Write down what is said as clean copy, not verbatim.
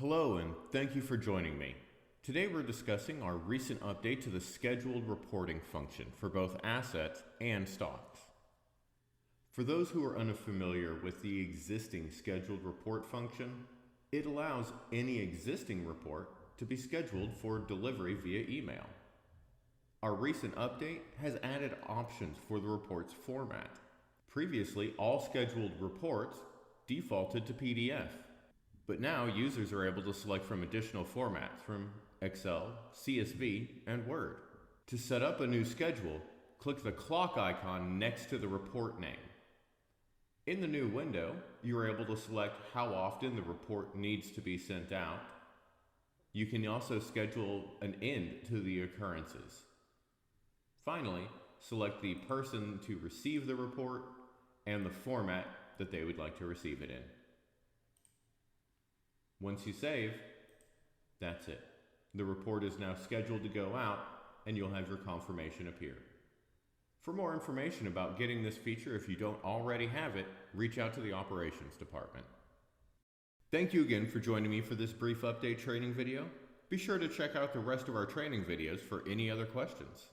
Hello and thank you for joining me. Today we're discussing our recent update to the scheduled reporting function for both assets and stocks. For those who are unfamiliar with the existing scheduled report function, it allows any existing report to be scheduled for delivery via email. Our recent update has added options for the report's format. Previously, all scheduled reports defaulted to PDF. But now users are able to select from additional formats from Excel, CSV, and Word. To set up a new schedule, click the clock icon next to the report name. In the new window, you are able to select how often the report needs to be sent out. You can also schedule an end to the occurrences. Finally, select the person to receive the report and the format that they would like to receive it in. Once you save, that's it. The report is now scheduled to go out and you'll have your confirmation appear. For more information about getting this feature, if you don't already have it, reach out to the operations department. Thank you again for joining me for this brief update training video. Be sure to check out the rest of our training videos for any other questions.